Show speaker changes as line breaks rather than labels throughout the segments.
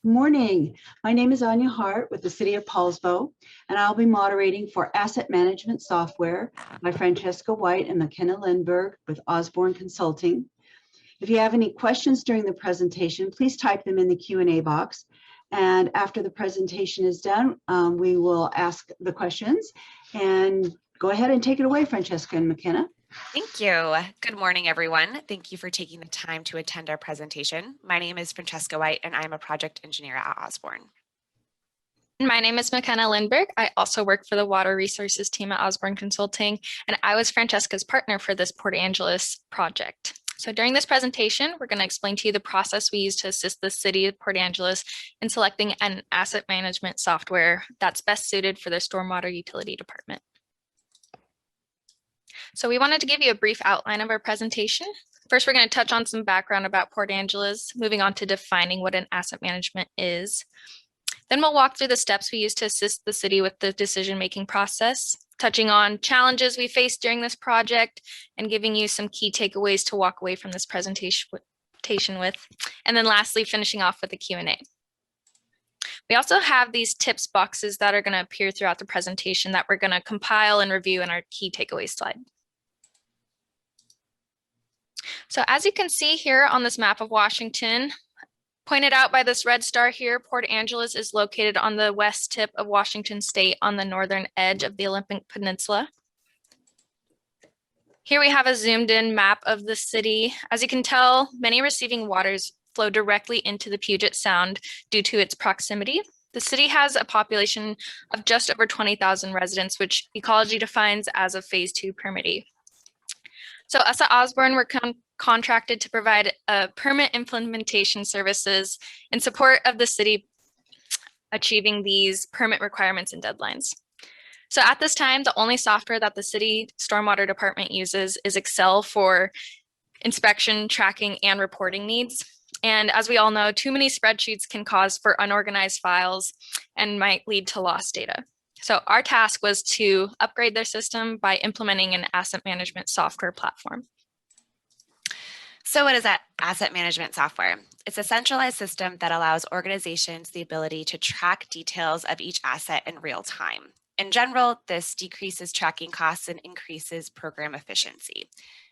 Morning. My name is Anya Hart with the City of Paulsbo, and I'll be moderating for Asset Management Software by Francesca White and MaKenna Lindberg with Osbourn Consulting. If you have any questions during the presentation, please type them in the Q&A box. And after the presentation is done, we will ask the questions. And go ahead and take it away, Francesca and MaKenna.
Thank you. Good morning, everyone. Thank you for taking the time to attend our presentation. My name is Francesca White, and I'm a project engineer at Osbourn.
My name is MaKenna Lindberg. I also work for the Water Resources team at Osbourn Consulting, and I was Francesca's partner for this Port Angeles project. So during this presentation, we're going to explain to you the process we use to assist the city of Port Angeles in selecting an asset management software that's best suited for their stormwater utility department. So we wanted to give you a brief outline of our presentation. First, we're going to touch on some background about Port Angeles, moving on to defining what an asset management is. Then we'll walk through the steps we use to assist the city with the decision-making process, touching on challenges we faced during this project and giving you some key takeaways to walk away from this presentation with. And then lastly, finishing off with a Q&A. We also have these tips boxes that are going to appear throughout the presentation that we're going to compile and review in our key takeaways slide. So as you can see here on this map of Washington, pointed out by this red star here, Port Angeles is located on the west tip of Washington state on the northern edge of the Olympic Peninsula. Here we have a zoomed in map of the city. As you can tell, many receiving waters flow directly into the Puget Sound due to its proximity. The city has a population of just over 20,000 residents, which ecology defines as a phase 2 permittee. So us at Osbourn, we're contracted to provide permit implementation services in support of the city achieving these permit requirements and deadlines. So at this time, the only software that the city stormwater department uses is Excel for inspection, tracking, and reporting needs. And as we all know, too many spreadsheets can cause for unorganized files and might lead to lost data. So our task was to upgrade their system by implementing an asset management software platform.
So what is that asset management software? It's a centralized system that allows organizations the ability to track details of each asset in real time. In general, this decreases tracking costs and increases program efficiency.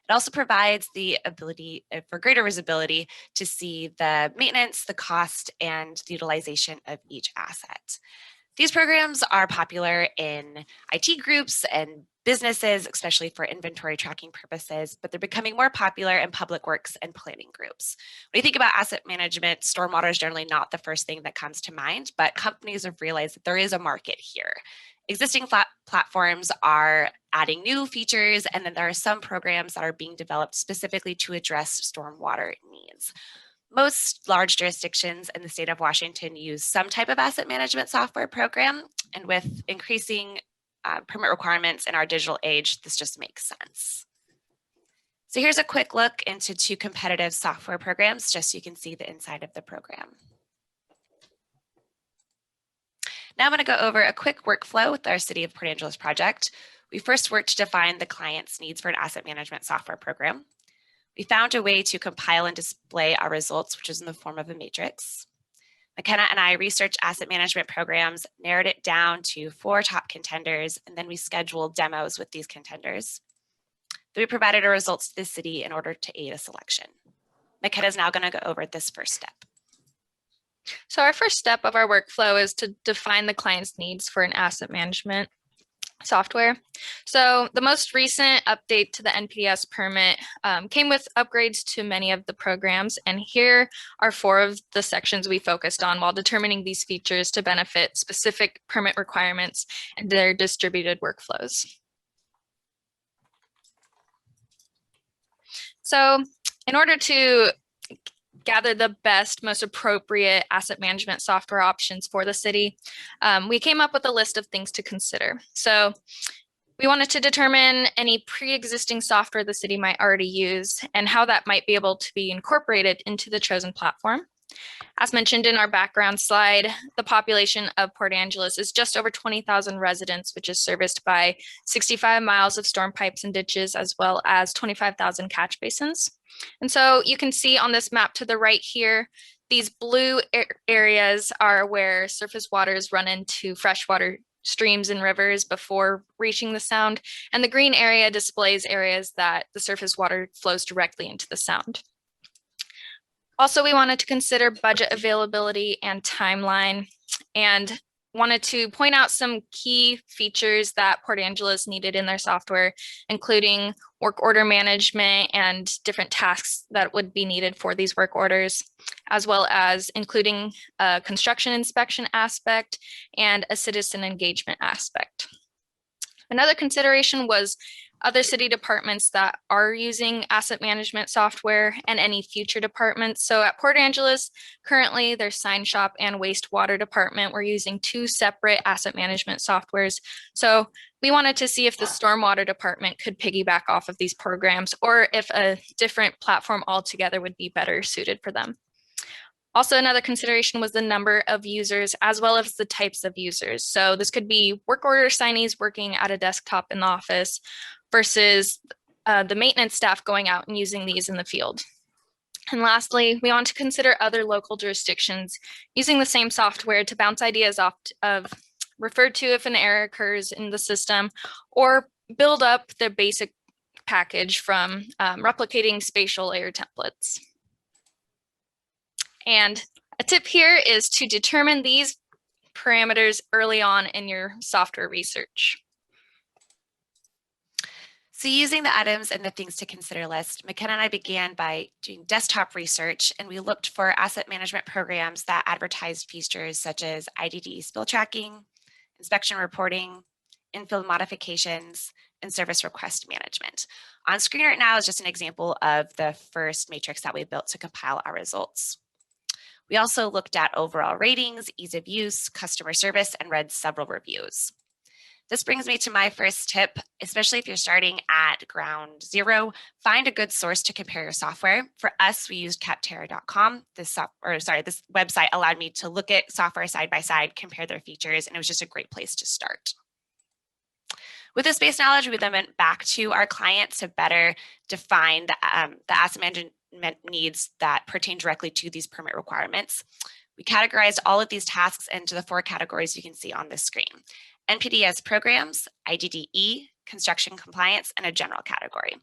It also provides the ability for greater visibility to see the maintenance, the cost, and the utilization of each asset. These programs are popular in IT groups and businesses, especially for inventory tracking purposes, but they're becoming more popular in public works and planning groups. When you think about asset management, stormwater is generally not the first thing that comes to mind, but companies have realized that there is a market here. Existing platforms are adding new features, and then there are some programs that are being developed specifically to address stormwater needs. Most large jurisdictions in the state of Washington use some type of asset management software program, and with increasing permit requirements in our digital age, this just makes sense. So here's a quick look into 2 competitive software programs, just so you can see the inside of the program. Now I'm going to go over a quick workflow with our City of Port Angeles project. We first worked to define the client's needs for an asset management software program. We found a way to compile and display our results, which is in the form of a matrix. MaKenna and I researched asset management programs, narrowed it down to 4 top contenders, and then we scheduled demos with these contenders. Then we provided our results to the city in order to aid a selection. MaKenna is now going to go over this first step.
So our first step of our workflow is to define the client's needs for an asset management software. So the most recent update to the NPDES permit came with upgrades to many of the programs, and here are 4 of the sections we focused on while determining these features to benefit specific permit requirements and their distributed workflows. So in order to gather the best, most appropriate asset management software options for the city, we came up with a list of things to consider. So we wanted to determine any pre-existing software the city might already use and how that might be able to be incorporated into the chosen platform. As mentioned in our background slide, the population of Port Angeles is just over 20,000 residents, which is serviced by 65 miles of storm pipes and ditches, as well as 25,000 catch basins. And so you can see on this map to the right here, These blue areas are where surface waters run into freshwater streams and rivers before reaching the sound, and the green area displays areas that the surface water flows directly into the sound. Also, we wanted to consider budget availability and timeline, and wanted to point out some key features that Port Angeles needed in their software, including work order management and different tasks that would be needed for these work orders, as well as including a construction inspection aspect and a citizen engagement aspect. Another consideration was other city departments that are using asset management software and any future departments. So at Port Angeles, currently their sign shop and wastewater department, we're using 2 separate asset management softwares. So we wanted to see if the stormwater department could piggyback off of these programs, or if a different platform altogether would be better suited for them. Also, another consideration was the number of users as well as the types of users. So this could be work order signees working at a desktop in the office versus the maintenance staff going out and using these in the field. And lastly, we want to consider other local jurisdictions using the same software to bounce ideas off of, referred to if an error occurs in the system, or build up the basic package from replicating spatial layer templates. And a tip here is to determine these parameters early on in your software research.
So using the items and the things to consider list, MaKenna and I began by doing desktop research, and we looked for asset management programs that advertised features such as IDD spill tracking, inspection reporting, infill modifications, and service request management. On screen right now is just an example of the first matrix that we built to compile our results. We also looked at overall ratings, ease of use, customer service, and read several reviews. This brings me to my first tip, especially if you're starting at ground zero, find a good source to compare your software. For us, we used capterra.com. This website allowed me to look at software side by side, compare their features, and it was just a great place to start. With this base knowledge, we then went back to our client to better define the asset management needs that pertain directly to these permit requirements. We categorized all of these tasks into the 4 categories you can see on this screen: NPDES Programs, IDDE, Construction Compliance, and a general category.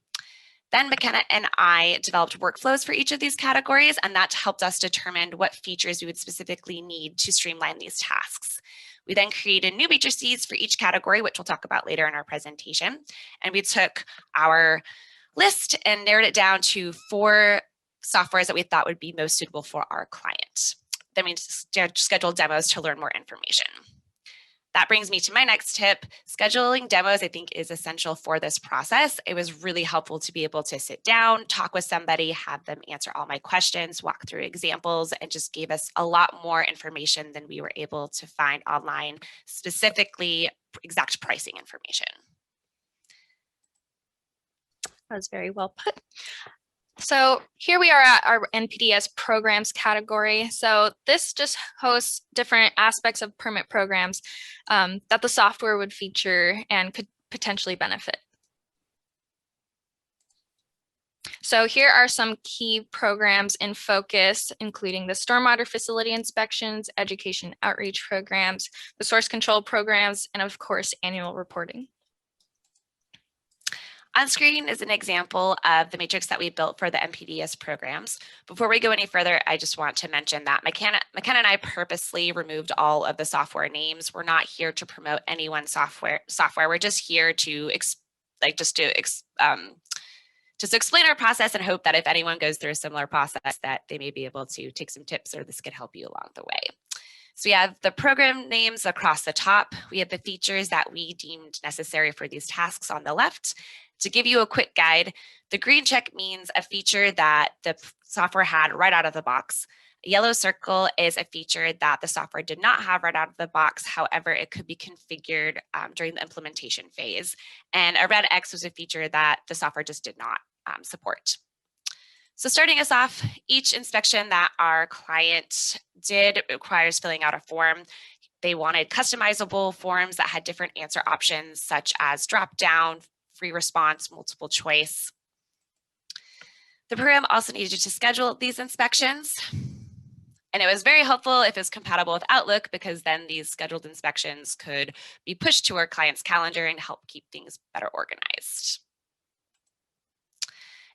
Then MaKenna and I developed workflows for each of these categories, and that helped us determine what features we would specifically need to streamline these tasks. We then created new matrices for each category, which we'll talk about later in our presentation. And we took our list and narrowed it down to 4 softwares that we thought would be most suitable for our client. Then we scheduled demos to learn more information. That brings me to my next tip. Scheduling demos, I think, is essential for this process. It was really helpful to be able to sit down, talk with somebody, have them answer all my questions, walk through examples, and just gave us a lot more information than we were able to find online, specifically exact pricing information.
That was very well put. So here we are at our NPDES Programs category. So this just hosts different aspects of permit programs that the software would feature and could potentially benefit. So here are some key programs in focus, including the stormwater facility inspections, education outreach programs, the source control programs, and of course, annual reporting.
On screen is an example of the matrix that we built for the NPDES programs. Before we go any further, I just want to mention that MaKenna and I purposely removed all of the software names. We're not here to promote any one software. We're just here to explain our process and hope that if anyone goes through a similar process, that they may be able to take some tips, or this could help you along the way. So we have the program names across the top. We have the features that we deemed necessary for these tasks on the left. To give you a quick guide, the green check means a feature that the software had right out of the box. A yellow circle is a feature that the software did not have right out of the box. However, it could be configured during the implementation phase. And a red X was a feature that the software just did not support. So starting us off, each inspection that our client did requires filling out a form. They wanted customizable forms that had different answer options, such as drop down, free response, multiple choice. The program also needed to schedule these inspections. And it was very helpful if it's compatible with Outlook, because then these scheduled inspections could be pushed to our client's calendar and help keep things better organized.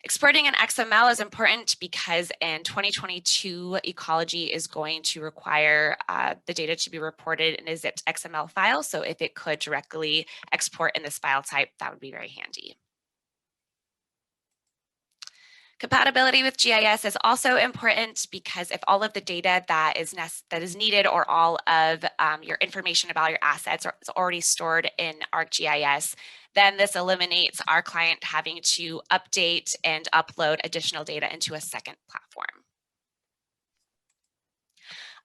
Exporting in XML is important because in 2022, ecology is going to require the data to be reported in a zipped XML file. So if it could directly export in this file type, that would be very handy. Compatibility with GIS is also important because if all of the data that is needed, or all of your information about your assets is already stored in ArcGIS, then this eliminates our client having to update and upload additional data into a second platform.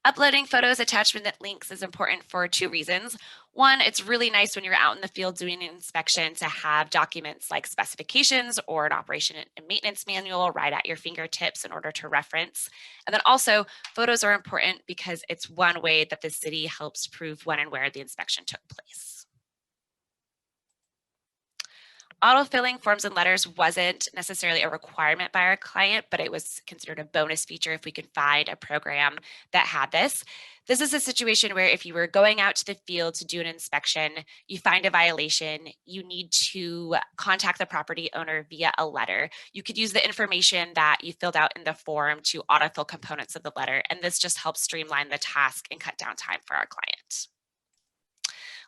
Uploading photos, attachment links is important for two reasons. One, it's really nice when you're out in the field doing an inspection to have documents like specifications or an operation and maintenance manual right at your fingertips in order to reference. And then also, photos are important because it's one way that the city helps prove when and where the inspection took place. Autofilling forms and letters wasn't necessarily a requirement by our client, but it was considered a bonus feature if we could find a program that had this. This is a situation where if you were going out to the field to do an inspection, you find a violation, you need to contact the property owner via a letter. You could use the information that you filled out in the form to autofill components of the letter, and this just helps streamline the task and cut down time for our client.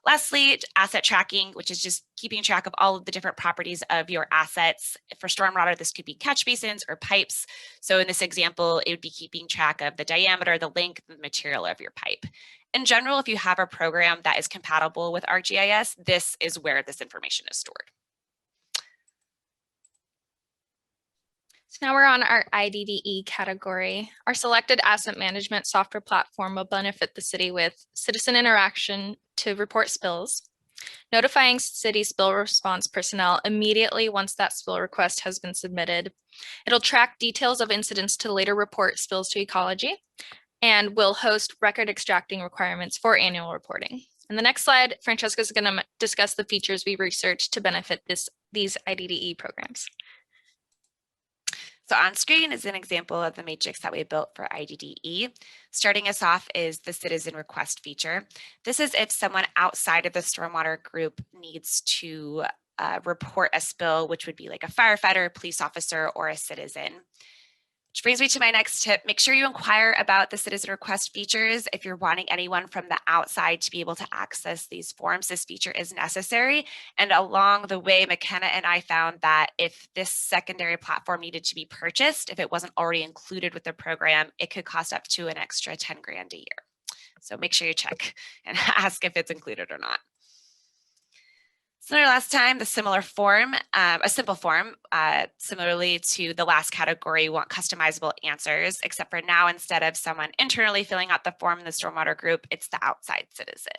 Lastly, asset tracking, which is just keeping track of all of the different properties of your assets. For stormwater, this could be catch basins or pipes. So in this example, it would be keeping track of the diameter, the length, the material of your pipe. In general, if you have a program that is compatible with ArcGIS, this is where this information is stored.
So now we're on our IDDE category. Our selected asset management software platform will benefit the city with citizen interaction to report spills, notifying city spill response personnel immediately once that spill request has been submitted. It'll track details of incidents to later report spills to ecology, and will host record extracting requirements for annual reporting. In the next slide, Francesca is going to discuss the features we researched to benefit these IDDE programs.
So on screen is an example of the matrix that we built for IDDE. Starting us off is the citizen request feature. This is if someone outside of the stormwater group needs to report a spill, which would be like a firefighter, police officer, or a citizen. Which brings me to my next tip. Make sure you inquire about the citizen request features. If you're wanting anyone from the outside to be able to access these forms, this feature is necessary. And along the way, MaKenna and I found that if this secondary platform needed to be purchased, if it wasn't already included with the program, it could cost up to an extra 10 grand a year. So make sure you check and ask if it's included or not. Similar last time, the similar form, a simple form, similarly to the last category, you want customizable answers, except for now, instead of someone internally filling out the form in the stormwater group, it's the outside citizen.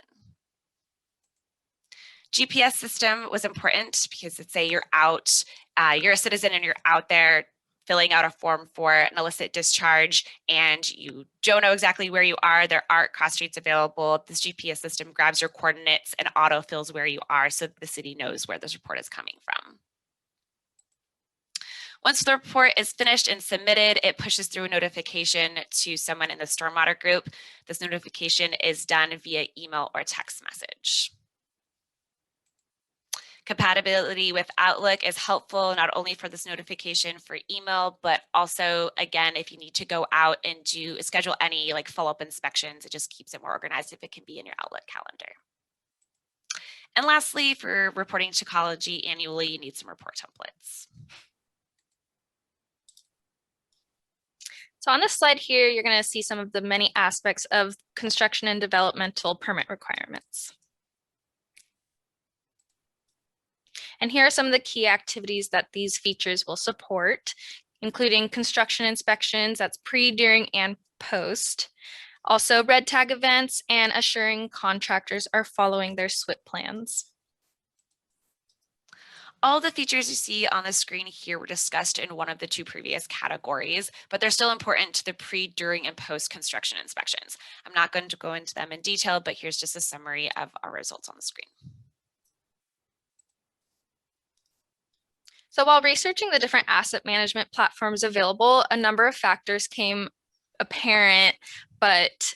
GPS system was important because let's say you're out, you're a citizen and you're out there filling out a form for an illicit discharge and you don't know exactly where you are, there aren't cross streets available, this GPS system grabs your coordinates and autofills where you are so the city knows where this report is coming from. Once the report is finished and submitted, it pushes through a notification to someone in the stormwater group. This notification is done via email or text message. Compatibility with Outlook is helpful not only for this notification for email, but also, again, if you need to go out and schedule any like follow-up inspections, it just keeps it more organized if it can be in your Outlook calendar. And lastly, for reporting to ecology annually, you need some report templates.
So on this slide here, you're going to see some of the many aspects of construction and developmental permit requirements. And here are some of the key activities that these features will support, including construction inspections, that's pre, during, and post. Also red tag events and assuring contractors are following their SWIP plans.
All the features you see on the screen here were discussed in one of the two previous categories, but they're still important to the pre, during, and post construction inspections. I'm not going to go into them in detail, but here's just a summary of our results on the screen. So while researching the different asset management platforms available, a number of factors came
apparent, but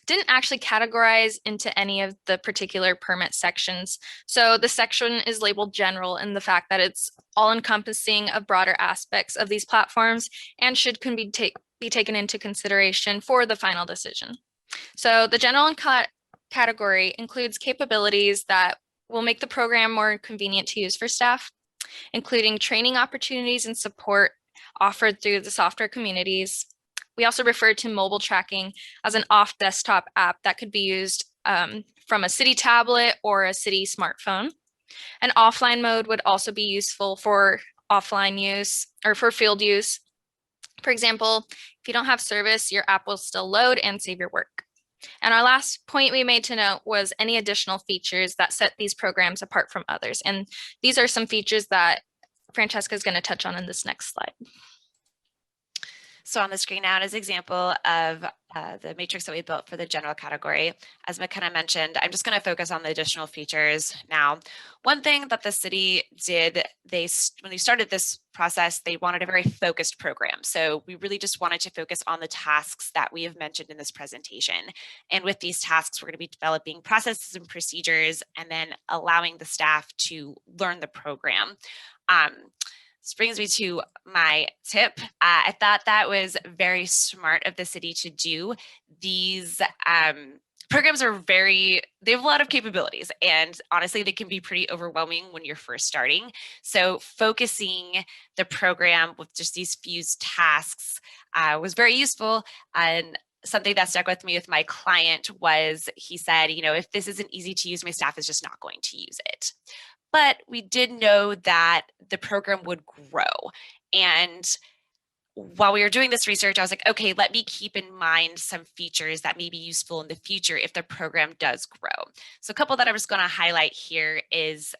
didn't actually categorize into any of the particular permit sections. So the section is labeled general in the fact that it's all encompassing of broader aspects of these platforms and can be taken into consideration for the final decision. So the general category includes capabilities that will make the program more convenient to use for staff, including training opportunities and support offered through the software communities. We also refer to mobile tracking as an off-desktop app that could be used from a city tablet or a city smartphone. An offline mode would also be useful for offline use or for field use. For example, if you don't have service, your app will still load and save your work. And our last point we made to note was any additional features that set these programs apart from others. And these are some features that Francesca is going to touch on in this next slide.
So on the screen now is an example of the matrix that we built for the general category. As MaKenna mentioned, I'm just going to focus on the additional features now. One thing that the city did, when they started this process, they wanted a very focused program. So we really just wanted to focus on the tasks that we have mentioned in this presentation. And with these tasks, we're going to be developing processes and procedures and then allowing the staff to learn the program. This brings me to my tip. I thought that was very smart of the city to do. These programs are they have a lot of capabilities, and honestly, they can be pretty overwhelming when you're first starting. So focusing the program with just these few tasks was very useful. And something that stuck with me with my client was he said, if this isn't easy to use, my staff is just not going to use it. But we did know that the program would grow. And while we were doing this research, I was like, okay, let me keep in mind some features that may be useful in the future if the program does grow. So a couple that I'm just going to highlight here is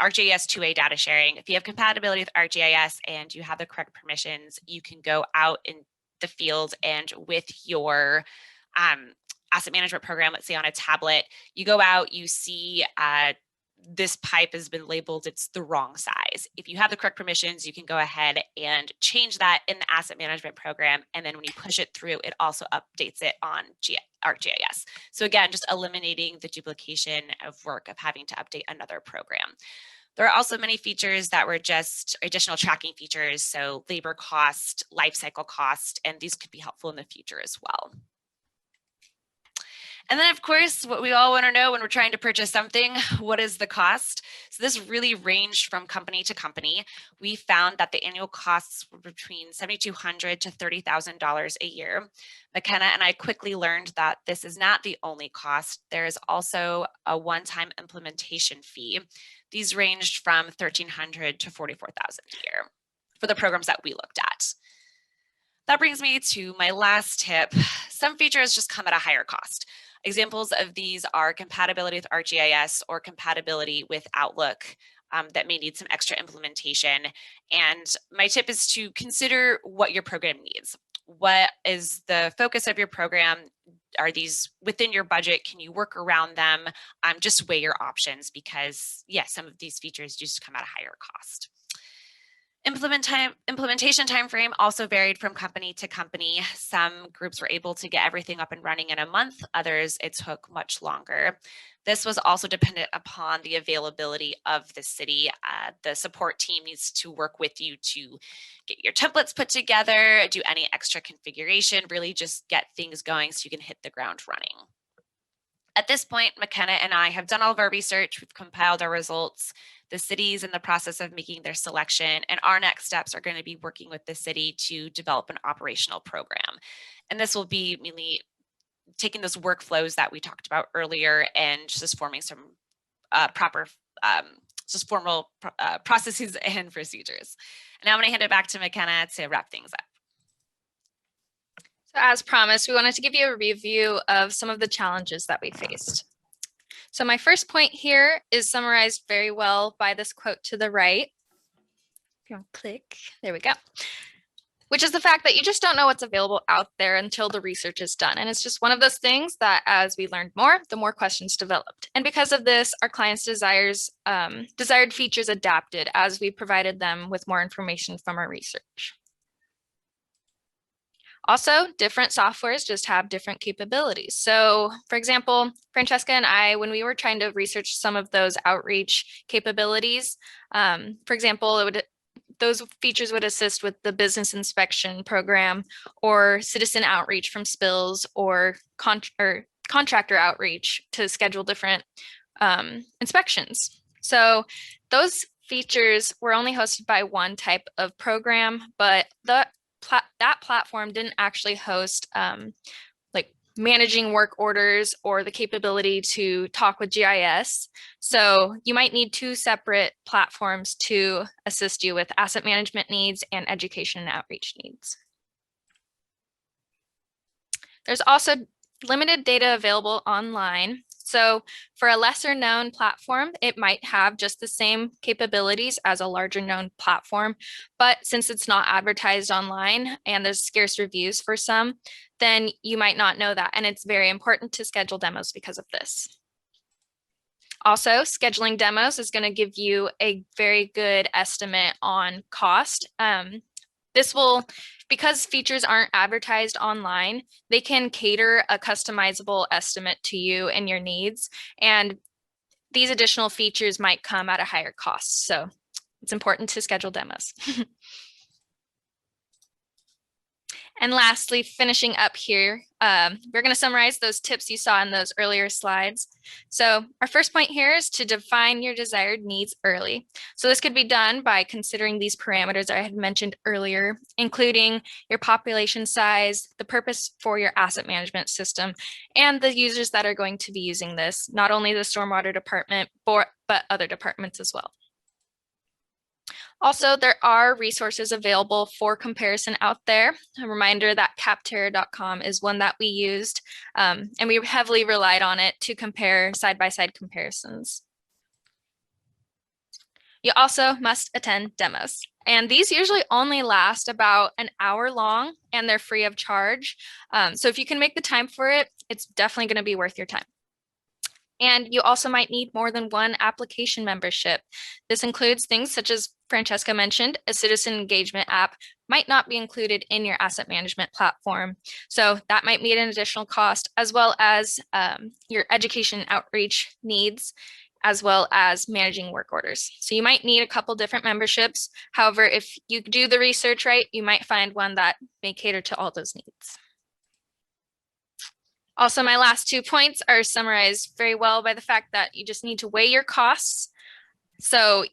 ArcGIS 2A data sharing. If you have compatibility with ArcGIS and you have the correct permissions, you can go out in the field and with your asset management program, let's say on a tablet, you go out, you see this pipe has been labeled, it's the wrong size. If you have the correct permissions, you can go ahead and change that in the asset management program. And then when you push it through, it also updates it on ArcGIS. So again, just eliminating the duplication of work of having to update another program. There are also many features that were just additional tracking features. So labor cost, life cycle cost, and these could be helpful in the future as well. And then, of course, what we all want to know when we're trying to purchase something, what is the cost? So this really ranged from company to company. We found that the annual costs were between $7,200 to $30,000 a year. MaKenna and I quickly learned that this is not the only cost. There is also a one-time implementation fee. These ranged from $1,300 to $44,000 a year for the programs that we looked at. That brings me to my last tip. Some features just come at a higher cost. Examples of these are compatibility with ArcGIS or compatibility with Outlook that may need some extra implementation. And my tip is to consider what your program needs. What is the focus of your program? Are these within your budget? Can you work around them? Just weigh your options because, yes, some of these features just come at a higher cost. Implementation timeframe also varied from company to company. Some groups were able to get everything up and running in a month. Others, it took much longer. This was also dependent upon the availability of the city. The support team needs to work with you to get your templates put together, do any extra configuration, really just get things going so you can hit the ground running. At this point, MaKenna and I have done all of our research. We've compiled our results. The city's in the process of making their selection, and our next steps are going to be working with the city to develop an operational program. And this will be mainly taking those workflows that we talked about earlier and just forming some formal processes and procedures. And now I'm going to hand it back to MaKenna to wrap things up.
So as promised, we wanted to give you a review of some of the challenges that we faced. So my first point here is summarized very well by this quote to the right. If you want to click, there we go. Which is the fact that you just don't know what's available out there until the research is done. And it's just one of those things that as we learned more, the more questions developed. And because of this, our clients' desired features adapted as we provided them with more information from our research. Also, different softwares just have different capabilities. So for example, Francesca and I, when we were trying to research some of those outreach capabilities, for example, those features would assist with the business inspection program or citizen outreach from spills or contractor outreach to schedule different inspections. So those features were only hosted by one type of program, but that platform didn't actually host like managing work orders or the capability to talk with GIS. So you might need two separate platforms to assist you with asset management needs and education and outreach needs. There's also limited data available online. So for a lesser known platform, it might have just the same capabilities as a larger known platform. But since it's not advertised online and there's scarce reviews for some, then you might not know that. And it's very important to schedule demos because of this. Also, scheduling demos is going to give you a very good estimate on cost. This will, because features aren't advertised online, they can cater a customizable estimate to you and your needs. And these additional features might come at a higher cost. So it's important to schedule demos. And lastly, finishing up here, we're going to summarize those tips you saw in those earlier slides. So our first point here is to define your desired needs early. So this could be done by considering these parameters I had mentioned earlier, including your population size, the purpose for your asset management system, and the users that are going to be using this, not only the stormwater department, but other departments as well. Also, there are resources available for comparison out there. A reminder that capterra.com is one that we used, and we heavily relied on it to compare side-by-side comparisons. You also must attend demos, and these usually only last about an hour long, and they're free of charge. So if you can make the time for it, it's definitely going to be worth your time. And you also might need more than one application membership. This includes things such as Francesca mentioned, a citizen engagement app might not be included in your asset management platform. So that might mean an additional cost, as well as your education outreach needs, as well as managing work orders. So you might need a couple different memberships. However, if you do the research right, you might find one that may cater to all those needs. Also, my last 2 points are summarized very well by the fact that you just need to weigh your costs. So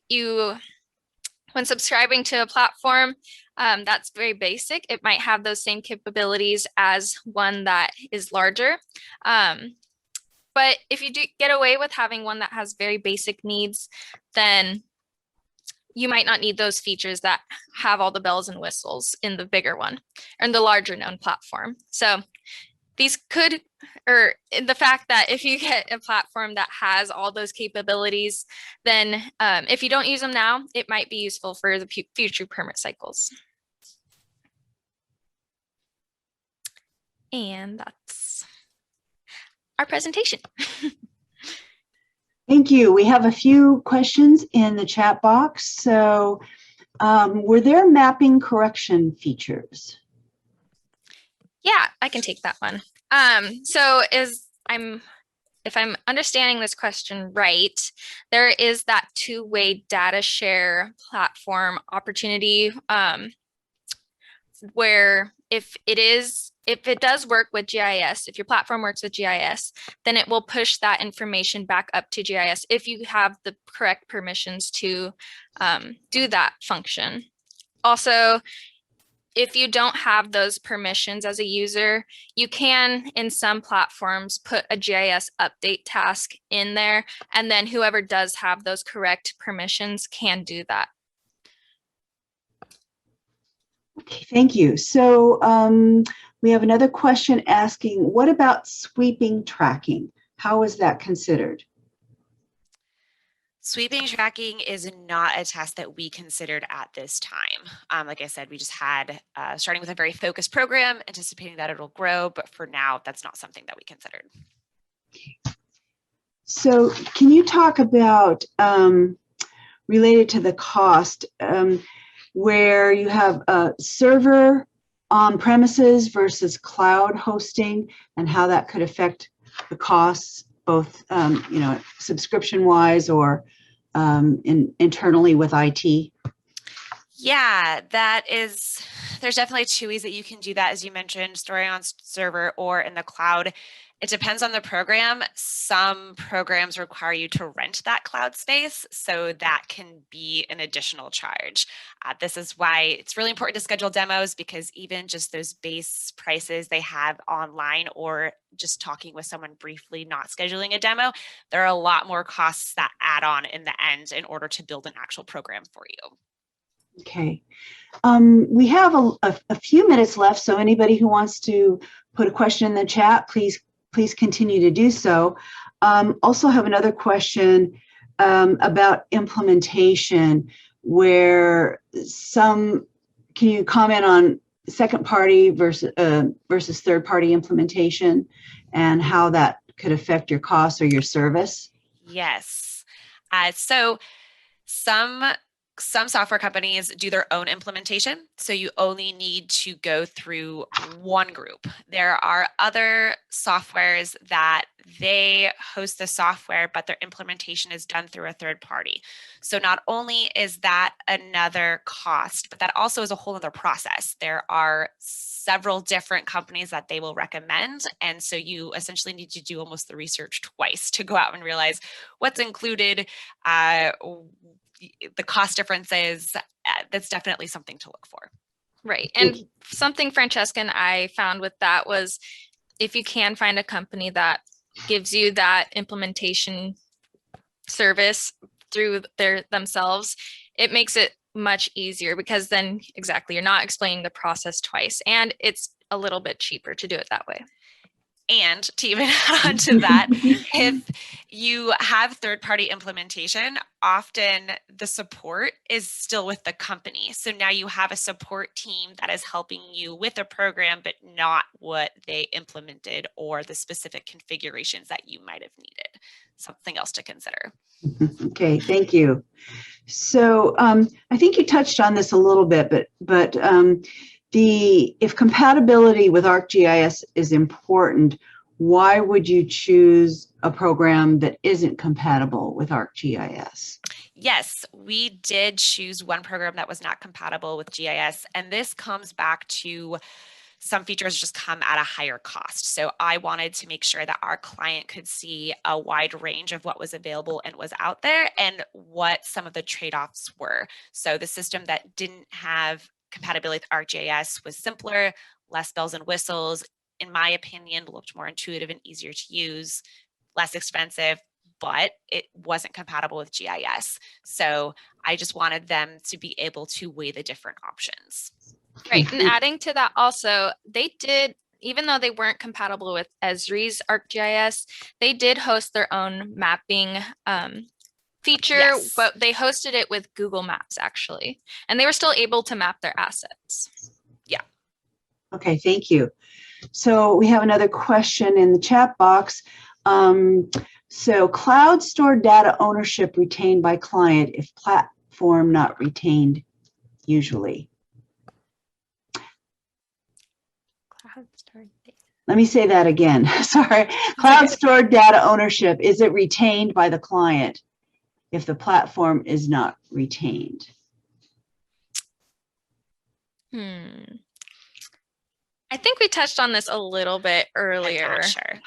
when subscribing to a platform that's very basic, it might have those same capabilities as one that is larger. But if you do get away with having one that has very basic needs, then you might not need those features that have all the bells and whistles in the bigger one or in the larger known platform. So these could, or the fact that if you get a platform that has all those capabilities, then if you don't use them now, it might be useful for the future permit cycles. And that's our presentation.
Thank you. We have a few questions in the chat box. So were there mapping correction features?
Yeah, I can take that one. So if I'm understanding this question right, there is that two-way data share platform opportunity where if it does work with GIS, if your platform works with GIS, then it will push that information back up to GIS if you have the correct permissions to do that function. Also, if you don't have those permissions as a user, you can, in some platforms, put a GIS update task in there, and then whoever does have those correct permissions can do that.
Okay, thank you. So we have another question asking, what about sweeping tracking? How is that considered?
Sweeping tracking is not a test that we considered at this time. Like I said, we just had, starting with a very focused program, anticipating that it'll grow, but for now, that's not something that we considered.
So can you talk about, related to the cost, where you have a server on premises versus cloud hosting and how that could affect the costs, both subscription wise or internally with IT?
Yeah, there's definitely two ways that you can do that. As you mentioned, storing on server or in the cloud. It depends on the program. Some programs require you to rent that cloud space, so that can be an additional charge. This is why it's really important to schedule demos, because even just those base prices they have online, or just talking with someone briefly, not scheduling a demo, there are a lot more costs that add on in the end in order to build an actual program for you.
Okay. We have a few minutes left, so anybody who wants to put a question in the chat, please continue to do so. Also have another question about implementation, where can you comment on second party versus third party implementation and how that could affect your costs or your service?
Yes. So some software companies do their own implementation, so you only need to go through one group. There are other softwares that they host the software, but their implementation is done through a third party. So not only is that another cost, but that also is a whole other process. There are several different companies that they will recommend, and so you essentially need to do almost the research twice to go out and realize what's included, the cost differences. That's definitely something to look for.
Right. And something Francesca and I found with that was, if you can find a company that gives you that implementation service through themselves, it makes it much easier, because then you're not explaining the process twice, and it's a little bit cheaper to do it that way.
And to even add on to that, if you have third-party implementation, often the support is still with the company. So now you have a support team that is helping you with a program, but not what they implemented or the specific configurations that you might have needed. Something else to consider.
Okay, thank you. So I think you touched on this a little bit, but if compatibility with ArcGIS is important, why would you choose a program that isn't compatible with ArcGIS?
Yes, we did choose one program that was not compatible with GIS, and this comes back to some features just come at a higher cost. So I wanted to make sure that our client could see a wide range of what was available and was out there, and what some of the trade-offs were. So the system that didn't have compatibility with ArcGIS was simpler, less bells and whistles, in my opinion, looked more intuitive and easier to use, less expensive, but it wasn't compatible with GIS. So I just wanted them to be able to weigh the different options.
Right. And adding to that also, they did, even though they weren't compatible with Esri's ArcGIS, they did host their own mapping feature,
Yes.
but they hosted it with Google Maps actually, and they were still able to map their assets.
Yeah.
Okay, thank you. So we have another question in the chat box. So cloud stored data ownership retained by client if platform not retained usually. Let me say that again. Sorry. Cloud stored data ownership, is it retained by the client if the platform is not retained?
I think we touched on this a little bit earlier.
I'm not sure.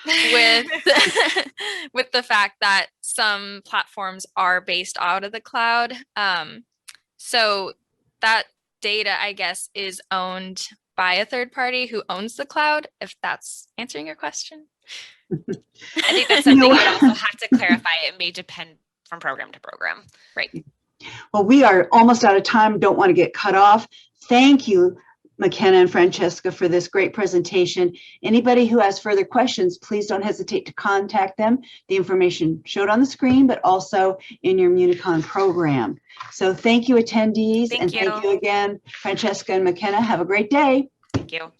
with the fact that some platforms are based out of the cloud. So that data, I guess, is owned by a third party who owns the cloud, if that's answering your question.
I think that's something you would also have to clarify. It may depend from program to program.
Right.
Well, we are almost out of time. Don't want to get cut off. Thank you, MaKenna and Francesca, for this great presentation. Anybody who has further questions, please don't hesitate to contact them. The information showed on the screen, but also in your Municon program. So thank you, attendees.
Thank you.
Thank you again, Francesca and MaKenna. Have a great day.
Thank you.